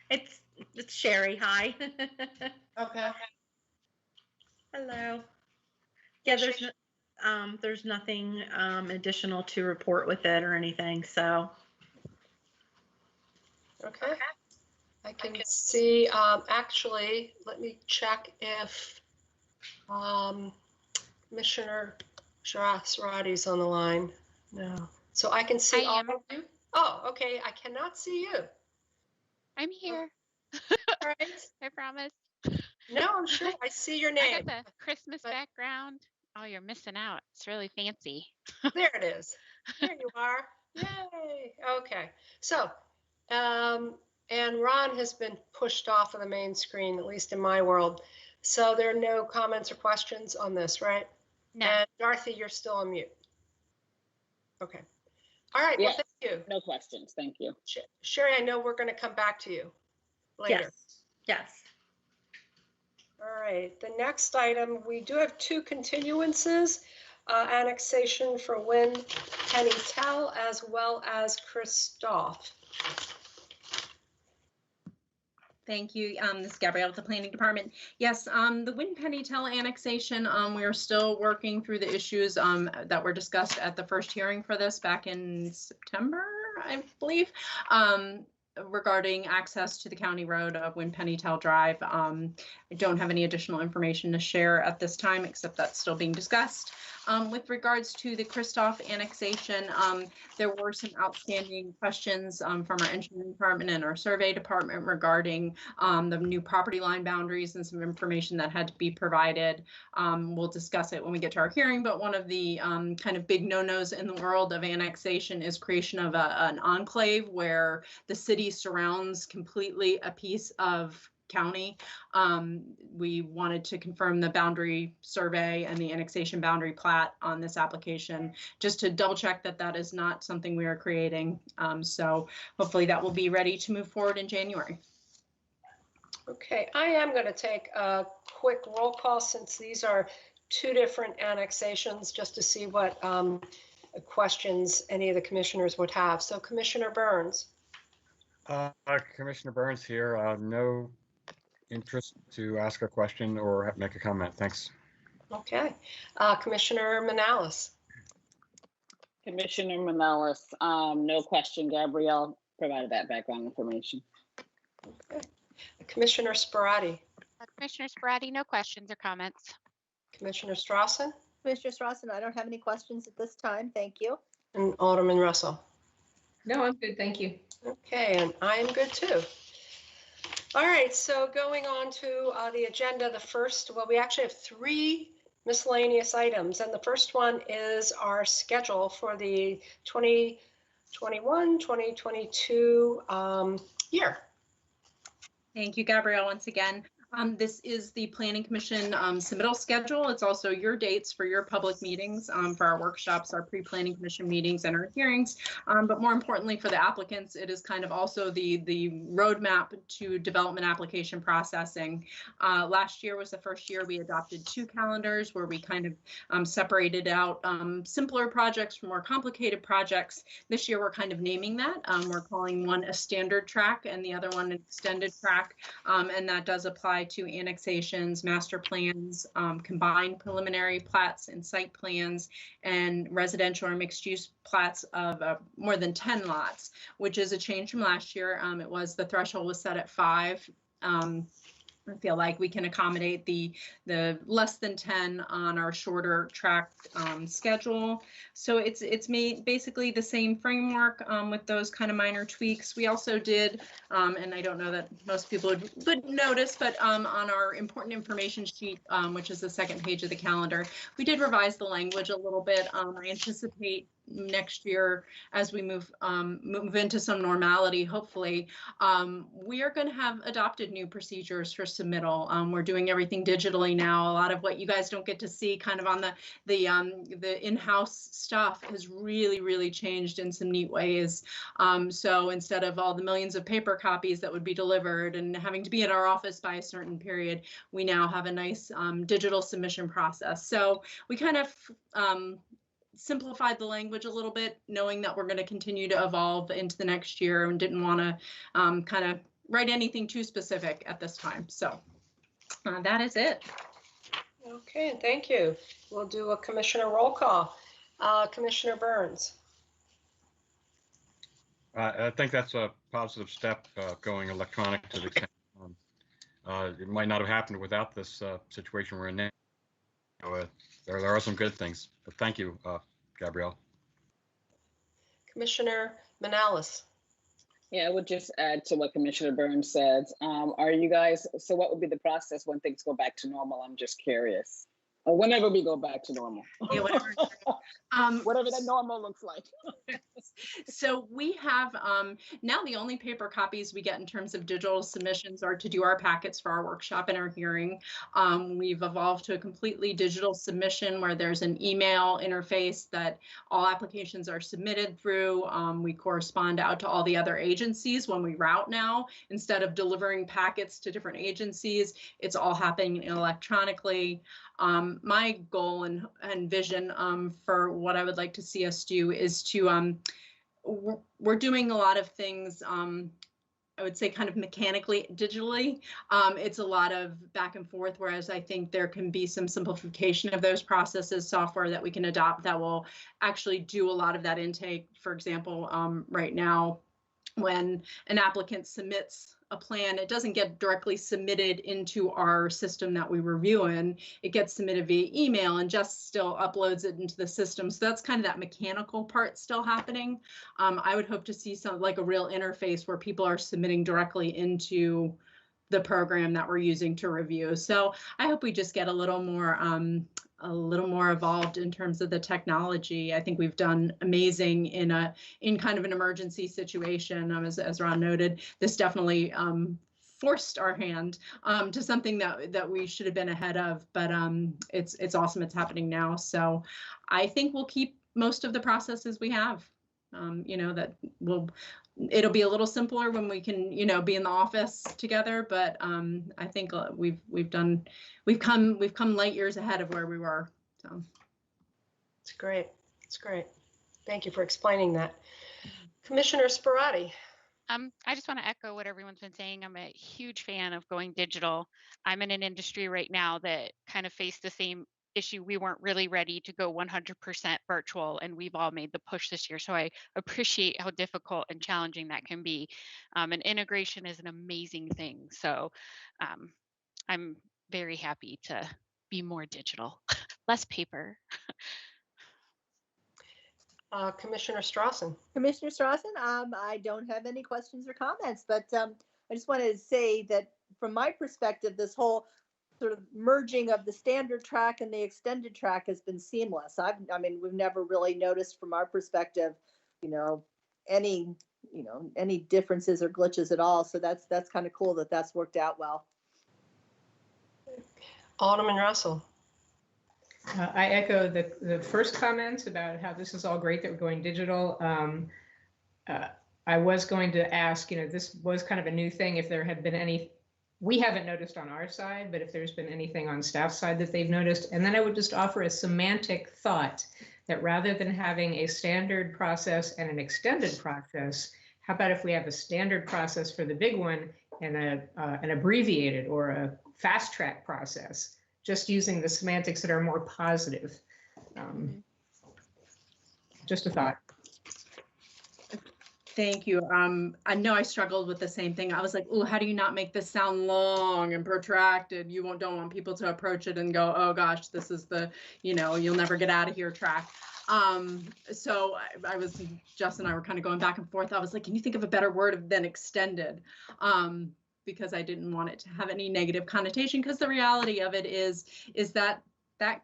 It's Sherry. Hi. Okay. Hello. Yeah, there's nothing additional to report with it or anything. So. Okay. I can see, actually, let me check if Commissioner Sarati's on the line. No. So I can see all of you. Oh, okay. I cannot see you. I'm here. All right. I promise. No, I'm sure I see your name. I got the Christmas background. Oh, you're missing out. It's really fancy. There it is. There you are. Yay. Okay. So, and Ron has been pushed off of the main screen, at least in my world. So there are no comments or questions on this, right? No. And Dorothy, you're still on mute. Okay. All right. Yes. Well, thank you. No questions. Thank you. Sherry, I know we're going to come back to you later. Yes. All right. The next item, we do have two continuances. Annexation for Wynn Pennytel as well as Christoph. Thank you. This is Gabrielle with the Planning Department. Yes, the Wynn Pennytel annexation, we are still working through the issues that were discussed at the first hearing for this back in September, I believe, regarding access to the county road of Wynn Pennytel Drive. I don't have any additional information to share at this time, except that's still being discussed. With regards to the Christoph annexation, there were some outstanding questions from our engineering department and our survey department regarding the new property line boundaries and some information that had to be provided. We'll discuss it when we get to our hearing, but one of the kind of big no-nos in the world of annexation is creation of an enclave where the city surrounds completely a piece of county. We wanted to confirm the boundary survey and the annexation boundary plat on this application, just to double check that that is not something we are creating. So hopefully that will be ready to move forward in January. Okay, I am going to take a quick roll call since these are two different annexations, just to see what questions any of the commissioners would have. So Commissioner Burns. Commissioner Burns here. No interest to ask a question or make a comment. Thanks. Okay. Commissioner Manalis. Commissioner Manalis, no question. Gabrielle provided that background information. Okay. Commissioner Sparati. Commissioner Sparati, no questions or comments. Commissioner Strawson. Commissioner Strawson, I don't have any questions at this time. Thank you. And Alderman Russell. No, I'm good. Thank you. Okay, and I am good too. All right, so going on to the agenda, the first, well, we actually have three miscellaneous items, and the first one is our schedule for the 2021-2022 year. Thank you, Gabrielle, once again. This is the Planning Commission submittal schedule. It's also your dates for your public meetings, for our workshops, our pre-Planning Commission meetings, and our hearings. But more importantly for the applicants, it is kind of also the roadmap to development application processing. Last year was the first year we adopted two calendars where we kind of separated out simpler projects from more complicated projects. This year we're kind of naming that. We're calling one a standard track and the other one an extended track, and that does apply to annexations, master plans, combined preliminary plats and site plans, and residential or mixed use plats of more than 10 lots, which is a change from last year. It was, the threshold was set at 5. I feel like we can accommodate the less than 10 on our shorter track schedule. So it's basically the same framework with those kind of minor tweaks. We also did, and I don't know that most people would notice, but on our important information sheet, which is the second page of the calendar, we did revise the language a little bit. I anticipate next year, as we move into some normality, hopefully, we are going to have adopted new procedures for submittal. We're doing everything digitally now. A lot of what you guys don't get to see kind of on the in-house stuff has really changed in some neat ways. So instead of all the millions of paper copies that would be delivered and having to be at our office by a certain period, we now have a nice digital submission process. So we kind of simplified the language a little bit, knowing that we're going to continue to evolve into the next year, and didn't want to kind of write anything too specific at this time. So that is it. Okay, thank you. We'll do a commissioner roll call. Commissioner Burns. I think that's a positive step, going electronic to the extent. It might not have happened without this situation we're in now. There are some good things, but thank you, Gabrielle. Commissioner Manalis. Yeah, I would just add to what Commissioner Burns said. Are you guys, so what would be the process when things go back to normal? I'm just curious. Or whenever we go back to normal. Yeah, whatever. Whatever that normal looks like. So we have now the only paper copies we get in terms of digital submissions are to do our packets for our workshop and our hearing. We've evolved to a completely digital submission where there's an email interface that all applications are submitted through. We correspond out to all the other agencies when we route now. Instead of delivering packets to different agencies, it's all happening electronically. My goal and vision for what I would like to see us do is to, we're doing a lot of things, I would say kind of mechanically, digitally. It's a lot of back and forth, whereas I think there can be some simplification of those processes, software that we can adopt that will actually do a lot of that intake. For example, right now, when an applicant submits a plan, it doesn't get directly submitted into our system that we review in. It gets submitted via email and just still uploads it into the system. So that's kind of that mechanical part still happening. I would hope to see some like a real interface where people are submitting directly into the program that we're using to review. So I hope we just get a little more evolved in terms of the technology. I think we've done amazing in kind of an emergency situation. As Ron noted, this definitely forced our hand to something that we should have been ahead of. But it's awesome it's happening now. So I think we'll keep most of the processes we have. It'll be a little simpler when we can, be in the office together. But I think we've come light years ahead of where we were. So It's great. It's great. Thank you for explaining that. Commissioner Sparati. I just want to echo what everyone's been saying. I'm a huge fan of going digital. I'm in an industry right now that kind of faced the same issue. We weren't really ready to go 100% virtual, and we've all made the push this year. So I appreciate how difficult and challenging that can be. And integration is an amazing thing. So I'm very happy to be more digital, less paper. Commissioner Strawson. Commissioner Strawson, I don't have any questions or comments, but I just wanted to say that from my perspective, this whole sort of merging of the standard track and the extended track has been seamless. We've never really noticed from our perspective, any differences or glitches at all. So that's kind of cool that that's worked out well. Alderman Russell. I echo the first comments about how this is all great that we're going digital. I was going to ask, this was kind of a new thing, if there had been any, we haven't noticed on our side, but if there's been anything on staff side that they've noticed. And then I would just offer a semantic thought that rather than having a standard process and an extended process, how about if we have a standard process for the big one and an abbreviated or a fast track process, just using the semantics that are more positive. Just a thought. Thank you. I know I struggled with the same thing. I was like, oh, how do you not make this sound long and protracted? You don't want people to approach it and go, oh gosh, this is the, you'll never get out of here track. So I was, Jess and I were kind of going back and forth. I was like, can you think of a better word than extended? Because I didn't want it to have any negative connotation, because the reality of it is that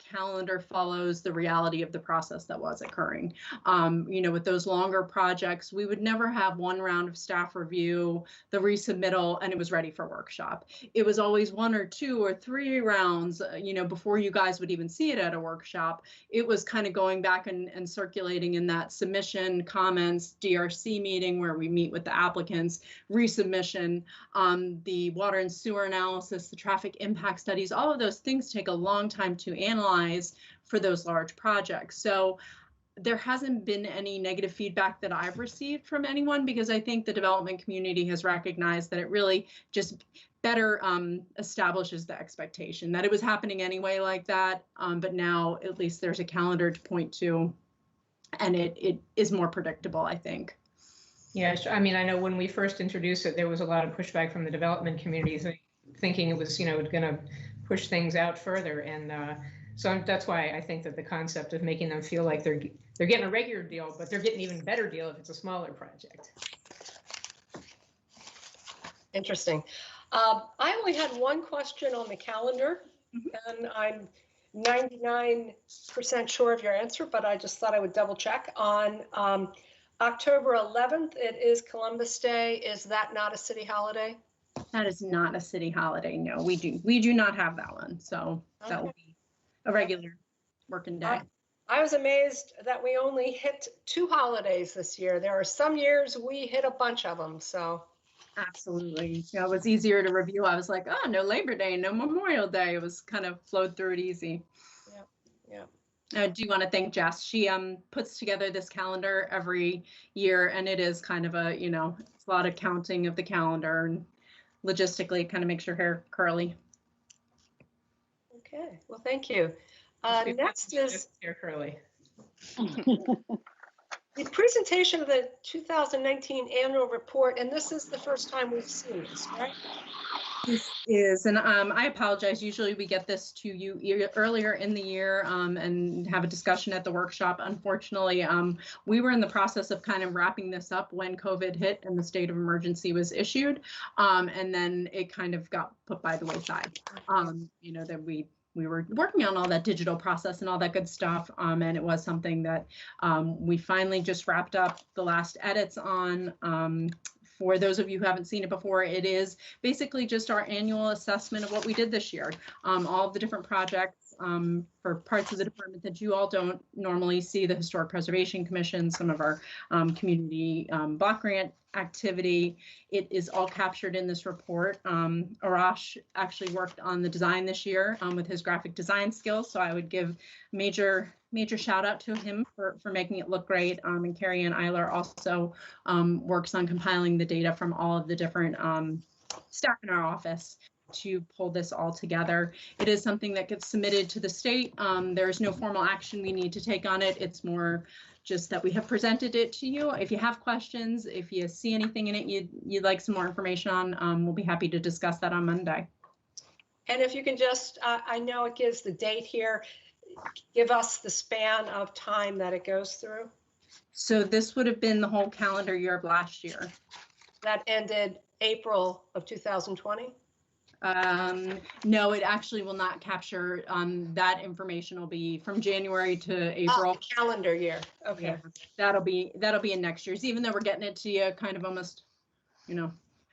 calendar follows the reality of the process that was occurring. With those longer projects, we would never have one round of staff review, the resubmittal, and it was ready for workshop. It was always 1 or 2 or 3 rounds, before you guys would even see it at a workshop. It was kind of going back and circulating in that submission, comments, DRC meeting where we meet with the applicants, resubmission, the water and sewer analysis, the traffic impact studies. All of those things take a long time to analyze for those large projects. So there hasn't been any negative feedback that I've received from anyone, because I think the development community has recognized that it really just better establishes the expectation that it was happening anyway like that. But now at least there's a calendar to point to, and it is more predictable, I think. Yeah, I mean, I know when we first introduced it, there was a lot of pushback from the development community, thinking it was, going to push things out further. And so that's why I think that the concept of making them feel like they're getting a regular deal, but they're getting an even better deal if it's a smaller project. Interesting. I only had one question on the calendar, and I'm 99% sure of your answer, but I just thought I would double check. On October 11th, it is Columbus Day. Is that not a city holiday? That is not a city holiday. No, we do not have that one. So that will be a regular working day. I was amazed that we only hit 2 holidays this year. There are some years we hit a bunch of them. So absolutely. Yeah, it was easier to review. I was like, oh, no Labor Day, no Memorial Day. It was kind of flowed through it easy. Yeah. I do want to thank Jess. She puts together this calendar every year, and it is kind of a, it's a lot of counting of the calendar, and logistically kind of makes your hair curly. Okay, well, thank you. Next is hair curly. The presentation of the 2019 annual report, and this is the first time we've seen this, right? This is, and I apologize. Usually we get this to you earlier in the year and have a discussion at the workshop. Unfortunately, we were in the process of kind of wrapping this up when COVID hit and the state of emergency was issued, and then it kind of got put by the wayside. That we were working on all that digital process and all that good stuff, and it was something that we finally just wrapped up the last edits on. For those of you who haven't seen it before, it is basically just our annual assessment of what we did this year. All of the different projects for parts of the department that you all don't normally see, the Historic Preservation Commission, some of our community block grant activity. It is all captured in this report. Arash actually worked on the design this year with his graphic design skills, so I would give major shout out to him for making it look great. And Carrie Ann Eiler also works on compiling the data from all of the different staff in our office to pull this all together. It is something that gets submitted to the state. There is no formal action we need to take on it. It's more just that we have presented it to you. If you have questions, if you see anything in it you'd like some more information on, we'll be happy to discuss that on Monday. And if you can just, I know it gives the date here, give us the span of time that it goes through. So this would have been the whole calendar year of last year. That ended April of 2020? No, it actually will not capture, that information will be from January to April. Oh, calendar year, okay. Yeah, that'll be in next year's, even though we're getting it to you kind of almost,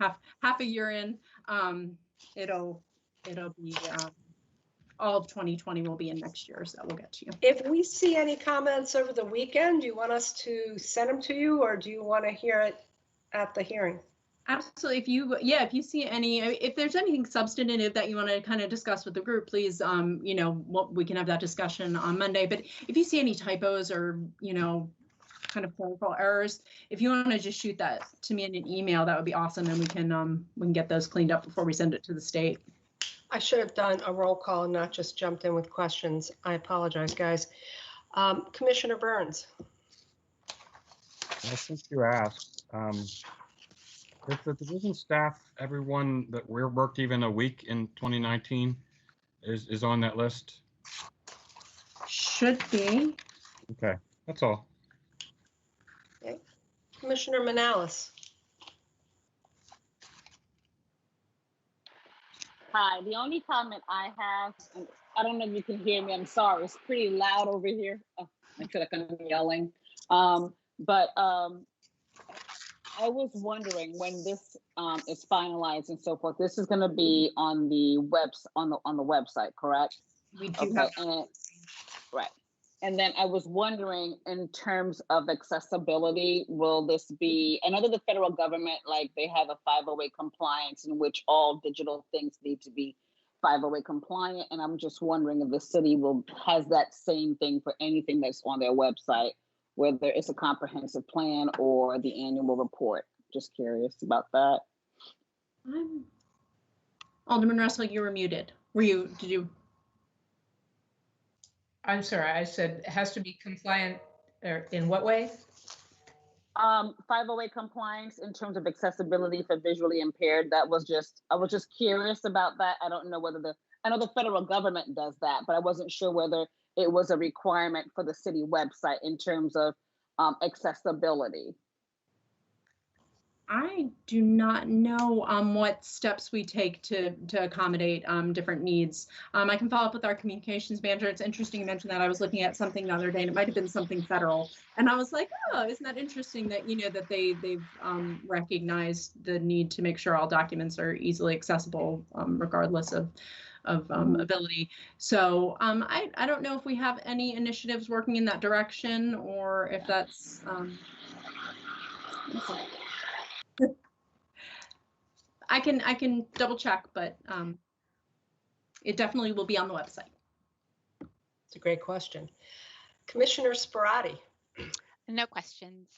half a year in, it'll be, all of 2020 will be in next year's that we'll get to you. If we see any comments over the weekend, do you want us to send them to you, or do you want to hear it at the hearing? Absolutely. If you see if there's anything substantive that you want to kind of discuss with the group, please, we can have that discussion on Monday. But if you see any typos or, kind of clerical errors, if you want to just shoot that to me in an email, that would be awesome. And we can get those cleaned up before we send it to the state. I should have done a roll call and not just jumped in with questions. I apologize, guys. Commissioner Burns. Well, since you asked, if the division staff, everyone that worked even a week in 2019 is on that list? Should be. Okay, that's all. Okay. Commissioner Manalis. Hi, the only comment I have, and I don't know if you can hear me, I'm sorry, it's pretty loud over here. Oh, I feel like I'm yelling. I was wondering when this is finalized and so forth, this is going to be on the website, correct? We do Okay, have. right. And then I was wondering, in terms of accessibility, will this be, I know that the federal government, like they have a 508 compliance in which all digital things need to be 508 compliant. And I'm just wondering if the city has that same thing for anything that's on their website, whether it's a comprehensive plan or the annual report. Just curious about that. Alderman Russell, you were muted. Did you? I'm sorry, I said it has to be compliant, in what way? 508 compliance in terms of accessibility for visually impaired. I was just curious about that. I don't know whether I know the federal government does that, but I wasn't sure whether it was a requirement for the city website in terms of accessibility. I do not know what steps we take to accommodate different needs. I can follow up with our communications manager. It's interesting you mentioned that. I was looking at something the other day, and it might have been something federal. And I was like, oh, isn't that interesting that that they've recognized the need to make sure all documents are easily accessible, regardless of ability. So I don't know if we have any initiatives working in that direction, or if that's I can double check, but it definitely will be on the website. It's a great question. Commissioner Sparati. No questions.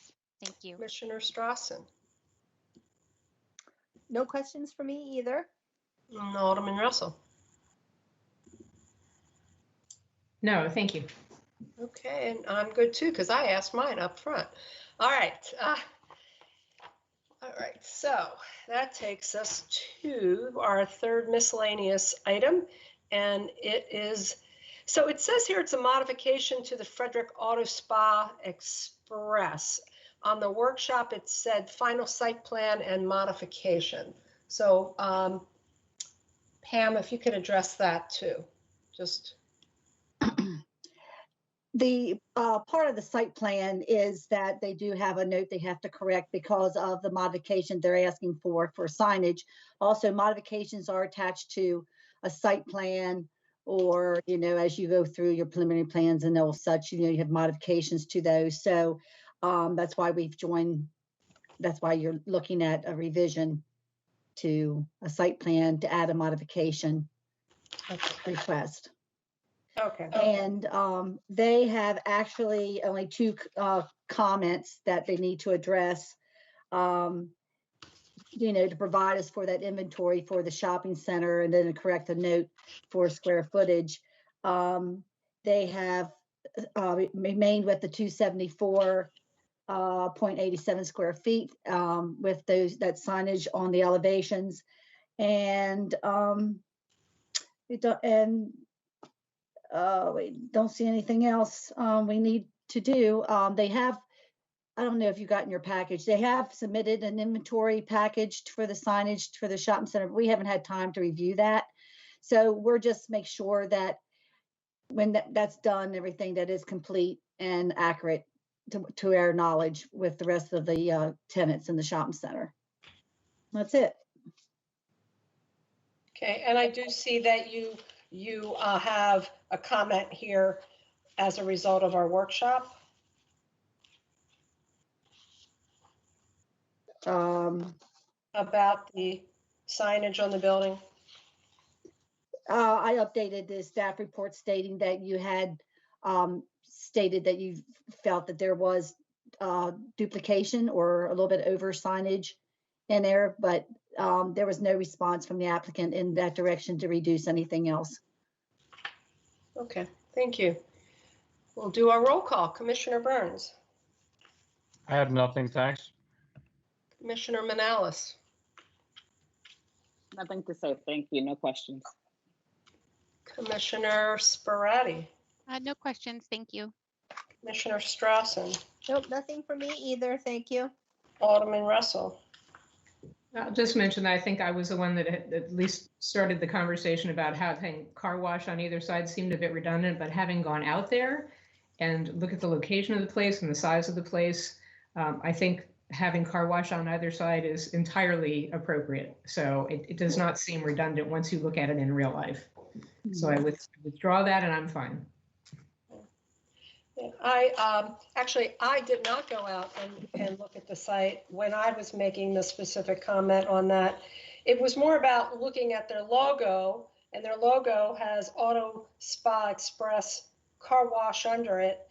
Thank you. Commissioner Strassen. No questions for me either. And Alderman Russell. No, thank you. Okay, and I'm good too, because I asked mine up front. All right. All right, so that takes us to our third miscellaneous item, and it is, so it says here it's a modification to the Frederick Auto Spa Express. On the workshop, it said final site plan and modification. So Pam, if you could address that too, just. The part of the site plan is that they do have a note they have to correct because of the modification they're asking for signage. Also, modifications are attached to a site plan, or, as you go through your preliminary plans and all such, you have modifications to those. So that's why that's why you're looking at a revision to a site plan to add a modification request. Okay. And they have actually only two comments that they need to address, to provide us for that inventory for the shopping center, and then to correct the note for square footage. They have remained with the 274.87 square feet with that signage on the elevations, and we don't see anything else we need to do. They have, I don't know if you got in your package, they have submitted an inventory package for the signage for the shopping center. We haven't had time to review that. So we're just make sure that when that's done, everything that is complete and accurate to our knowledge with the rest of the tenants in the shopping center. That's it. Okay, and I do see that you have a comment here as a result of our workshop. About the signage on the building. I updated the staff report stating that you had stated that you felt that there was duplication or a little bit over signage in there, but there was no response from the applicant in that direction to reduce anything else. Okay, thank you. We'll do our roll call. Commissioner Burns. I have nothing, thanks. Commissioner Manalis. Nothing to say. Thank you. No questions. Commissioner Sparati. No questions. Thank you. Commissioner Strassen. Nope, nothing for me either. Thank you. Alderman Russell. I'll just mention that I think I was the one that had at least started the conversation about having car wash on either side seemed a bit redundant, but having gone out there and look at the location of the place and the size of the place, I think having car wash on either side is entirely appropriate. So it does not seem redundant once you look at it in real life. So I would withdraw that, and I'm fine. I did not go out and look at the site when I was making the specific comment on that. It was more about looking at their logo, and their logo has Auto Spa Express Car Wash under it.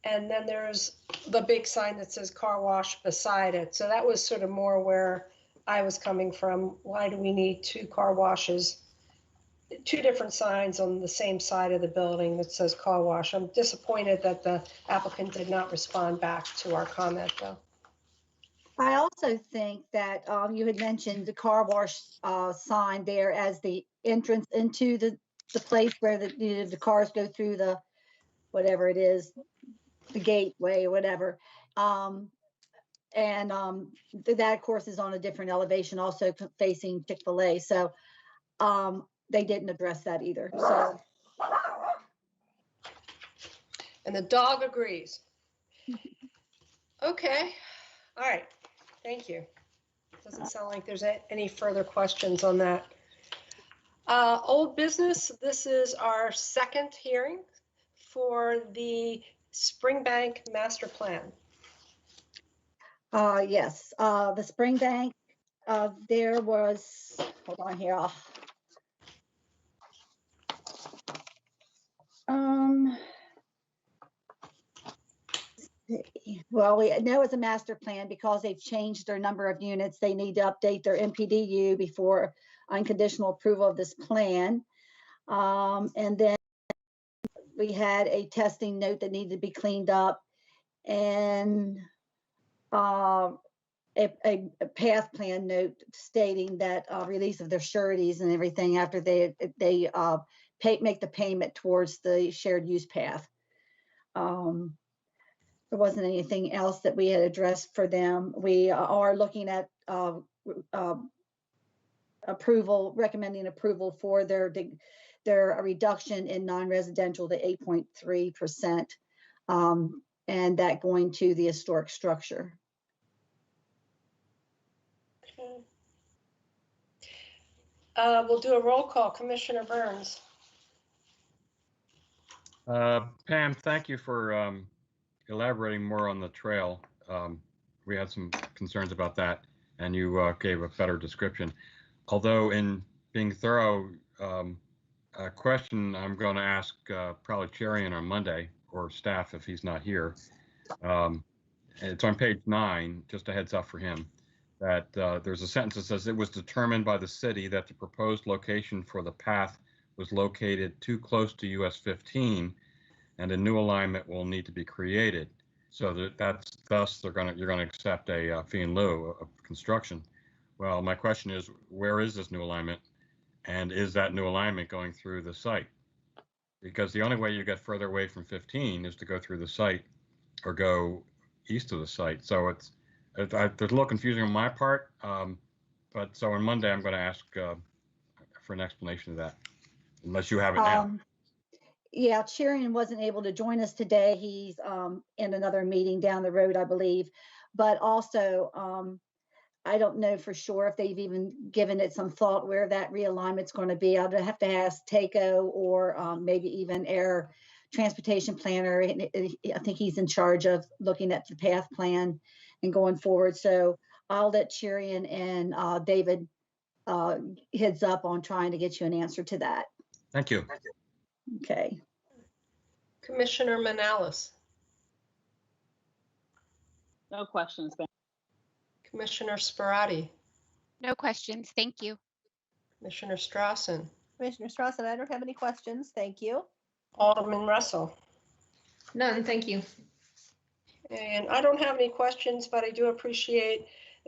And then there's the big sign that says car wash beside it. So that was sort of more where I was coming from. Why do we need two car washes? Two different signs on the same side of the building that says car wash. I'm disappointed that the applicant did not respond back to our comment though. I also think that you had mentioned the car wash sign there as the entrance into the place where the cars go through the, whatever it is, the gateway or whatever. That of course is on a different elevation, also facing Chick-fil-A. So they didn't address that either. So. And the dog agrees. Okay, all right, thank you. Doesn't sound like there's any further questions on that. Old business, this is our second hearing for the Springbank Master Plan. Yes, the Springbank, there was, hold on here. Well, we know it's a master plan because they've changed their number of units. They need to update their MPDU before unconditional approval of this plan. And then we had a testing note that needed to be cleaned up, and a path plan note stating that release of their sureties and everything after they make the payment towards the shared use path. There wasn't anything else that we had addressed for them. We are looking at recommending approval for their reduction in non-residential to 8.3%, and that going to the historic structure. Okay. We'll do a roll call. Commissioner Burns. Pam, thank you for elaborating more on the trail. We had some concerns about that, and you gave a better description. Although in being thorough, a question I'm going to ask probably Cherian on Monday, or staff if he's not here. It's on page 9, just a heads up for him, that there's a sentence that says it was determined by the city that the proposed location for the path was located too close to US 15, and a new alignment will need to be created. So that's thus you're going to accept a fee in lieu of construction. Well, my question is, where is this new alignment, and is that new alignment going through the site? Because the only way you get further away from 15 is to go through the site or go east of the site. So there's a little confusing on my part. But so on Monday, I'm going to ask for an explanation of that, unless you have it now. Yeah, Cherian wasn't able to join us today. He's in another meeting down the road, I believe. But also, I don't know for sure if they've even given it some thought where that realignment's going to be. I'll have to ask TACO or maybe even Air Transportation Planner. I think he's in charge of looking at the path plan and going forward. So I'll let Cherian and David heads up on trying to get you an answer to that. Thank you. Okay. Commissioner Manalis. No questions. Commissioner Sparati. No questions. Thank you. Commissioner Strassen. Commissioner Strassen, I don't have any questions. Thank you. Alderman Russell. None, thank you. And I don't have any questions, but I do appreciate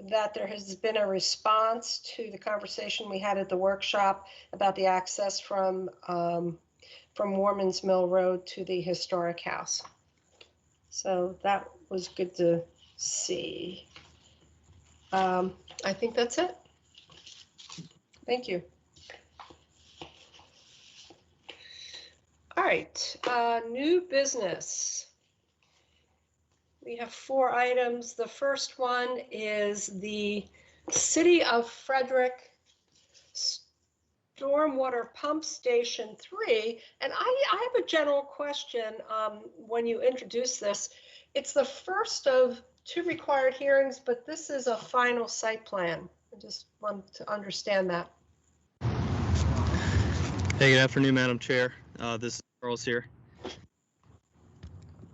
that there has been a response to the conversation we had at the workshop about the access from Warman's Mill Road to the historic house. So that was good to see. I think that's it. Thank you. All right, new business. We have 4 items. The first one is the City of Frederick Stormwater Pump Station 3. And I have a general question when you introduce this. It's the first of 2 required hearings, but this is a final site plan. I just want to understand that. Hey, good afternoon, Madam Chair. This is Charles here.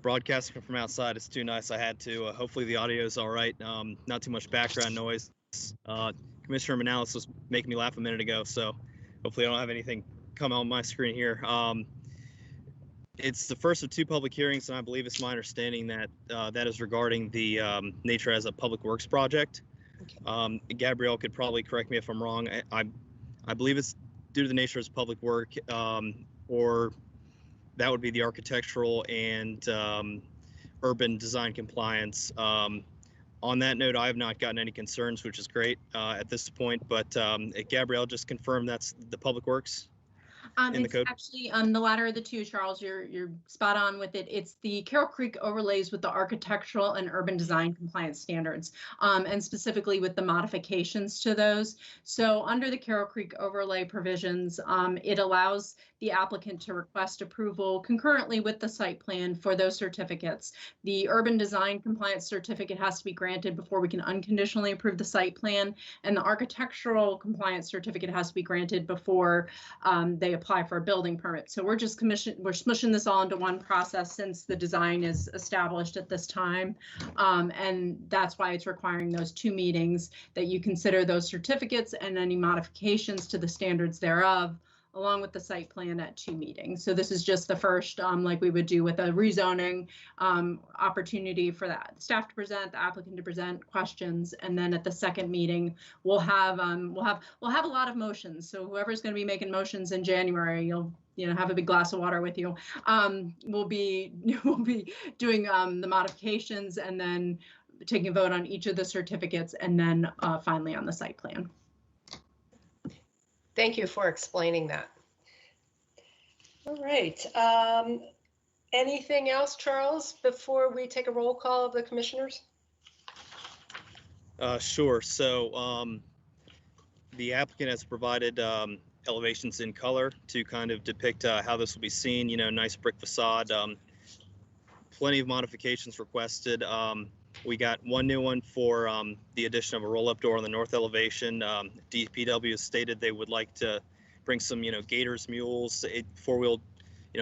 broadcasting from outside. It's too nice. I had to. Hopefully the audio is all right. Not too much background noise. Commissioner Manalis was making me laugh a minute ago, so hopefully I don't have anything come on my screen here. It's the first of 2 public hearings, and I believe it's my understanding that that is regarding the nature as a public works project. Gabrielle could probably correct me if I'm wrong. I believe it's due to the nature as public work, or that would be the architectural and urban design compliance. On that note, I have not gotten any concerns, which is great at this point. But Gabrielle just confirmed that's the public works. In the It's code? actually the latter of the two, Charles. You're spot on with it. It's the Carroll Creek overlays with the architectural and urban design compliance standards, and specifically with the modifications to those. So under the Carroll Creek overlay provisions, it allows the applicant to request approval concurrently with the site plan for those certificates. The urban design compliance certificate has to be granted before we can unconditionally approve the site plan, and the architectural compliance certificate has to be granted before they apply for a building permit. So we're smushing this all into one process since the design is established at this time. And that's why it's requiring those 2 meetings, that you consider those certificates and any modifications to the standards thereof, along with the site plan at 2 meetings. So this is just the first, like we would do with a rezoning, opportunity for that staff to present, the applicant to present questions, and then at the second meeting, we'll have a lot of motions. So whoever's going to be making motions in January, you'll have a big glass of water with you. We'll be doing the modifications and then taking a vote on each of the certificates, and then finally on the site plan. Thank you for explaining that. All right. Anything else, Charles, before we take a roll call of the commissioners? Sure. So the applicant has provided elevations in color to kind of depict how this will be seen. Nice brick facade. Plenty of modifications requested. We got one new one for the addition of a roll-up door on the north elevation. DPW has stated they would like to bring some, gators, mules, 4-wheel,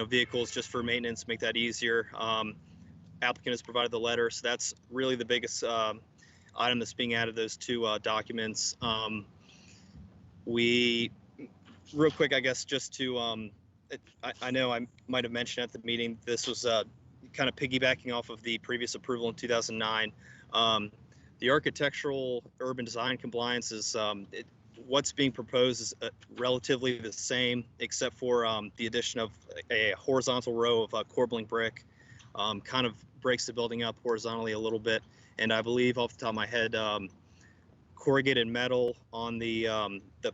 vehicles just for maintenance, make that easier. Applicant has provided the letter, so that's really the biggest item that's being added to those 2 documents. Real quick, I guess, just to, I know I might have mentioned at the meeting, this was kind of piggybacking off of the previous approval in 2009. The architectural urban design compliance is what's being proposed is relatively the same, except for the addition of a horizontal row of corbelling brick. Kind of breaks the building up horizontally a little bit, and I believe off the top of my head, corrugated metal on the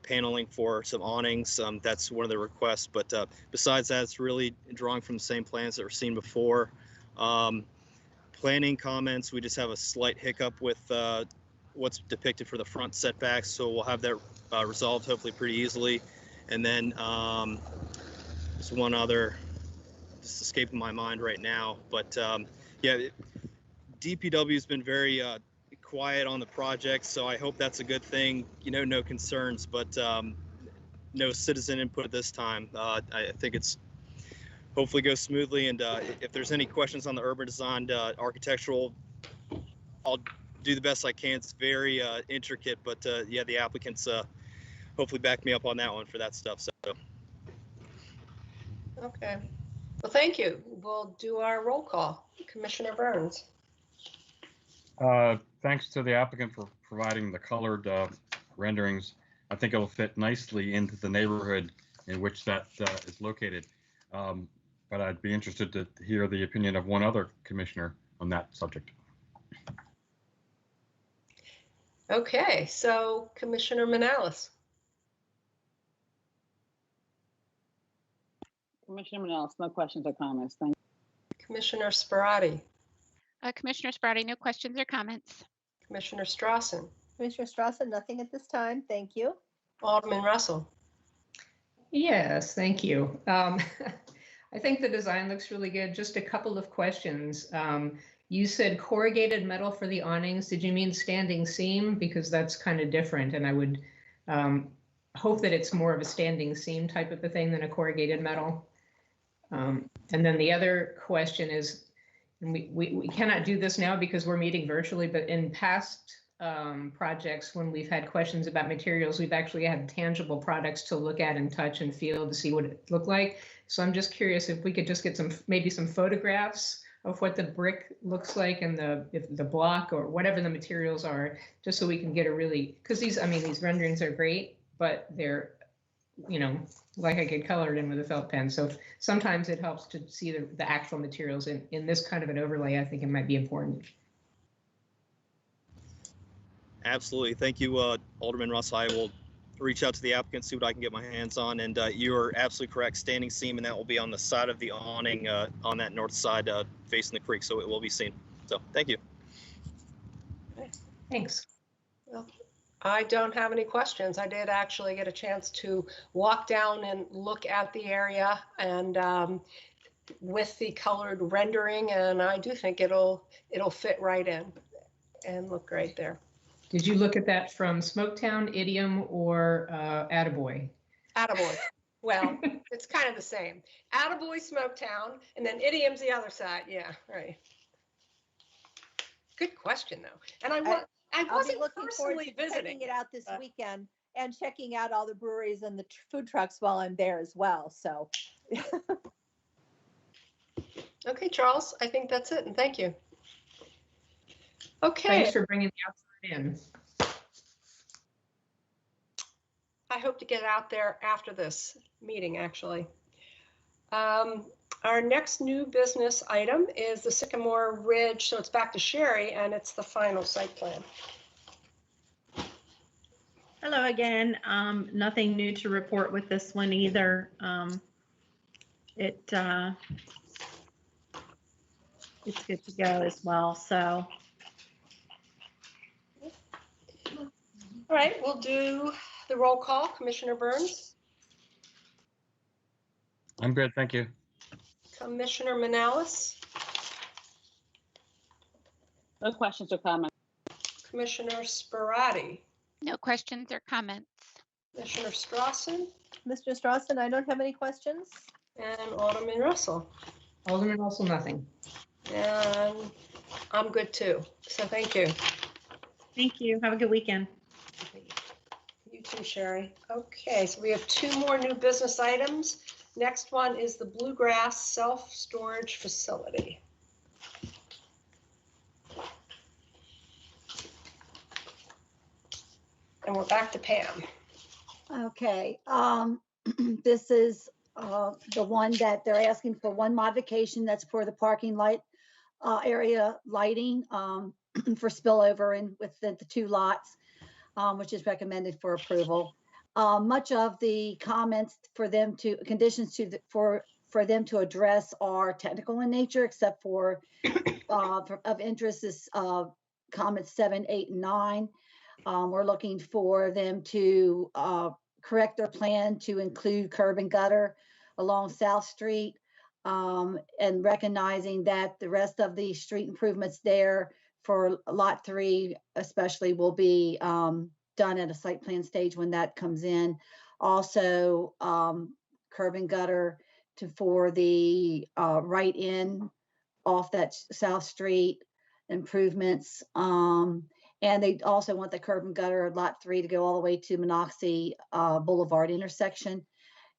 paneling for some awnings. That's one of the requests, but besides that, it's really drawing from the same plans that were seen before. Planning comments, we just have a slight hiccup with what's depicted for the front setbacks, so we'll have that resolved hopefully pretty easily. And then there's one other, just escaping my mind right now, but yeah, DPW has been very quiet on the project, so I hope that's a good thing. No concerns, but no citizen input this time. I think it's hopefully goes smoothly, and if there's any questions on the urban design architectural, I'll do the best I can. It's very intricate, but yeah, the applicants hopefully back me up on that one for that stuff. So okay, well, thank you. We'll do our roll call. Commissioner Burns. Thanks to the applicant for providing the colored renderings. I think it'll fit nicely into the neighborhood in which that is located. But I'd be interested to hear the opinion of one other commissioner on that subject. Okay, so Commissioner Manalis. Commissioner Manalis, no questions or comments. Thank you. Commissioner Sparati. Commissioner Sparty, no questions or comments. Commissioner Strassen. Commissioner Strassen, nothing at this time. Thank you. Alderman Russell. Yes, thank you. I think the design looks really good. Just a couple of questions. You said corrugated metal for the awnings. Did you mean standing seam? Because that's kind of different, and I would hope that it's more of a standing seam type of a thing than a corrugated metal. And then the other question is, and we cannot do this now because we're meeting virtually, but in past projects, when we've had questions about materials, we've actually had tangible products to look at and touch and feel to see what it looked like. So I'm just curious if we could just get maybe some photographs of what the brick looks like and the block or whatever the materials are, just so we can get a really, because these renderings are great, but they're, like I could color it in with a felt pen. So sometimes it helps to see the actual materials in this kind of an overlay. I think it might be important. Absolutely. Thank you, Alderman Russ. I will reach out to the applicant, see what I can get my hands on. And you are absolutely correct. Standing seam, and that will be on the side of the awning on that north side facing the creek. So it will be seen. So thank you. Thanks. Well, I don't have any questions. I did actually get a chance to walk down and look at the area and with the colored rendering, and I do think it'll fit right in and look great there. Did you look at that from Smoketown, Idiom, or Attaboy? Attaboy. Well, it's kind of the same. Attaboy, Smoketown, and then Idiom's the other side. Yeah, right. Good question, though. And I wasn't personally visiting. Checking it out this weekend and checking out all the breweries and the food trucks while I'm there as well. So. Okay, Charles, I think that's it, and thank you. Okay. Thanks for bringing the outside in. I hope to get out there after this meeting, actually. Our next new business item is the Sycamore Ridge. So it's back to Sherry, and it's the final site plan. Hello again. Nothing new to report with this one either. It's good to go as well. So. All right, we'll do the roll call. Commissioner Burns. I'm good, thank you. Commissioner Manalis. No questions or comments. Commissioner Sparati. No questions or comments. Commissioner Strawson. Mr. Strawson, I don't have any questions. And Alderman Russell. Alderman Russell, nothing. And I'm good too. So thank you. Thank you. Have a good weekend. You too, Sherry. Okay, so we have two more new business items. Next one is the Bluegrass Self-Storage Facility. And we're back to Pam. Okay, this is the one that they're asking for one modification. That's for the parking light area lighting for spillover in within the two lots, which is recommended for approval. Much of the comments for them to conditions to for them to address are technical in nature, except for of interest is comments 7, 8, and 9. We're looking for them to correct their plan to include curb and gutter along South Street, and recognizing that the rest of the street improvements there for Lot 3 especially will be done at a site plan stage when that comes in. Also, curb and gutter for the right in off that South Street improvements. And they also want the curb and gutter at Lot 3 to go all the way to Monocacy Boulevard intersection.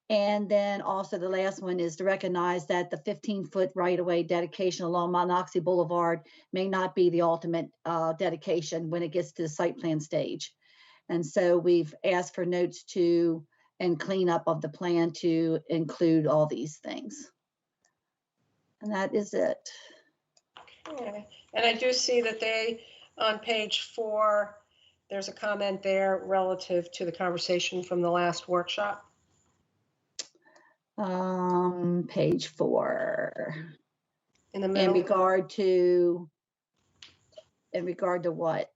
And then also the last one is to recognize that the 15-foot right-of-way dedication along Monocacy Boulevard may not be the ultimate dedication when it gets to the site plan stage. And so we've asked for notes to and cleanup of the plan to include all these things. And that is it. Okay. And I do see that they, on page 4, there's a comment there relative to the conversation from the last workshop. Page 4. In the middle. In regard to what?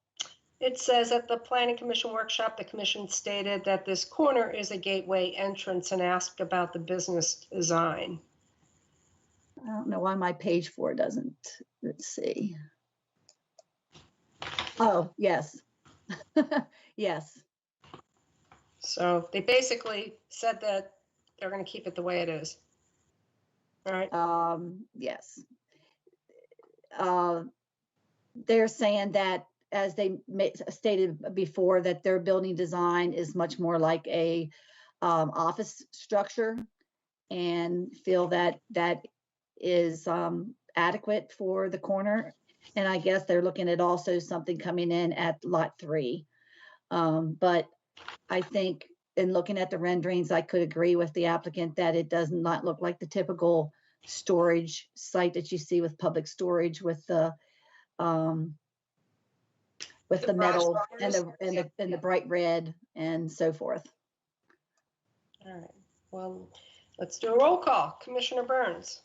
It says at the Planning Commission workshop, the commission stated that this corner is a gateway entrance and asked about the business design. I don't know why my page 4 doesn't. Let's see. Oh, yes. Yes. So they basically said that they're going to keep it the way it is. All right. Yes. they're saying that, as they stated before, that their building design is much more like a office structure, and feel that that is adequate for the corner. And I guess they're looking at also something coming in at lot 3. But I think in looking at the renderings, I could agree with the applicant that it does not look like the typical storage site that you see with public storage with the metal and the bright red and so forth. All right, well, let's do a roll call. Commissioner Burns.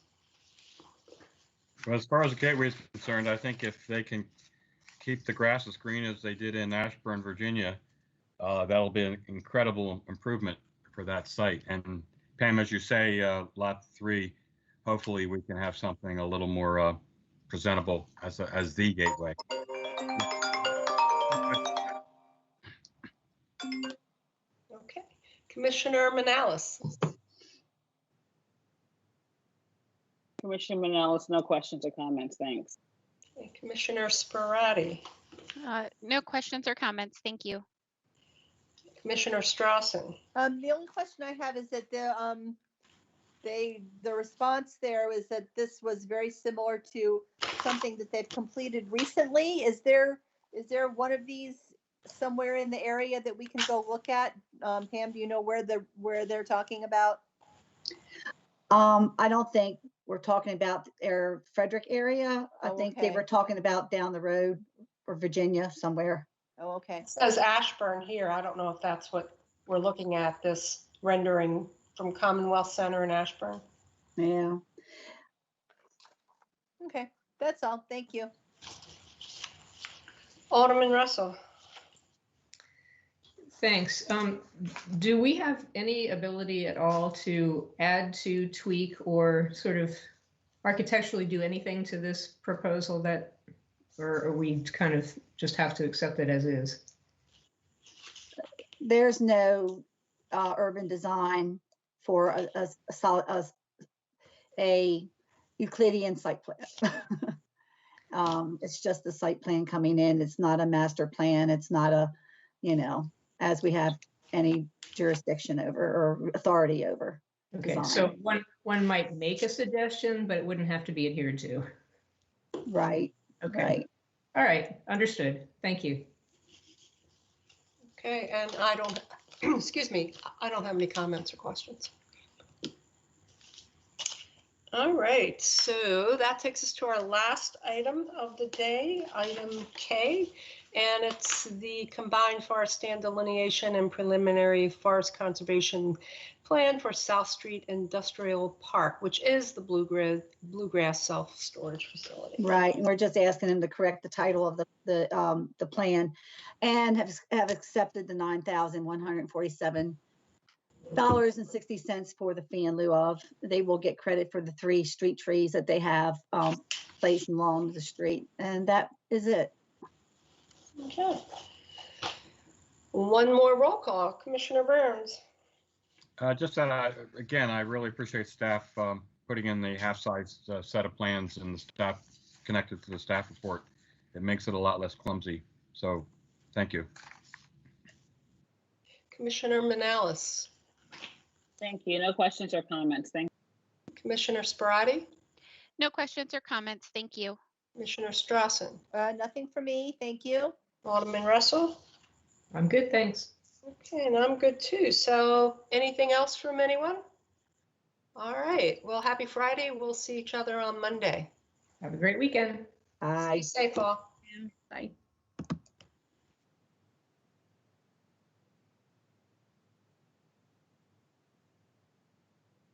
Well, as far as the gateway is concerned, I think if they can keep the grass as green as they did in Ashburn, Virginia, that'll be an incredible improvement for that site. And Pam, as you say, lot 3, hopefully we can have something a little more presentable as the gateway. Okay, Commissioner Manalis. Commissioner Manalis, no questions or comments, thanks. Okay, Commissioner Sparati. No questions or comments. Thank you. Commissioner Strawson. The only question I have is that the response there was that this was very similar to something that they've completed recently. Is there one of these somewhere in the area that we can go look at? Pam, do you know where they're talking about? I don't think we're talking about their Frederick area. I think they okay. were talking about down the road or Virginia somewhere. Oh, okay. It says Ashburn here. I don't know if that's what we're looking at, this rendering from Commonwealth Center in Ashburn. Yeah. Okay, that's all. Thank you. Alderman Russell. Thanks. Do we have any ability at all to add to, tweak, or sort of architecturally do anything to this proposal or we kind of just have to accept it as is? There's no urban design for a Euclidean site plan. It's just the site plan coming in. It's not a master plan. It's not a, as we have any jurisdiction over or authority over. Okay, design. so one might make a suggestion, but it wouldn't have to be adhered to. Right. Okay. Right. All right, understood. Thank you. Okay, and I don't, excuse me, I don't have any comments or questions. All right, so that takes us to our last item of the day, item K, and it's the combined forest stand delineation and preliminary forest conservation plan for South Street Industrial Park, which is the Bluegrass self-storage facility. Right, and we're just asking them to correct the title of the plan, and have accepted the $9,147.60 for the fee in lieu of. They will get credit for the 3 street trees that they have placed along the street, and that is it. Okay. One more roll call, Commissioner Burns. Just that, I really appreciate staff putting in the half-sized set of plans and the staff connected to the staff report. It makes it a lot less clumsy. So, thank you. Commissioner Manalis. Thank you. No questions or comments. Thank you. Commissioner Sparati. No questions or comments. Thank you. Commissioner Strawson. Nothing for me. Thank you. Alderman Russell. I'm good, thanks. Okay, and I'm good too. So anything else from anyone? All right. Well, happy Friday. We'll see each other on Monday. Have a great weekend. Bye. Stay safe all. Bye.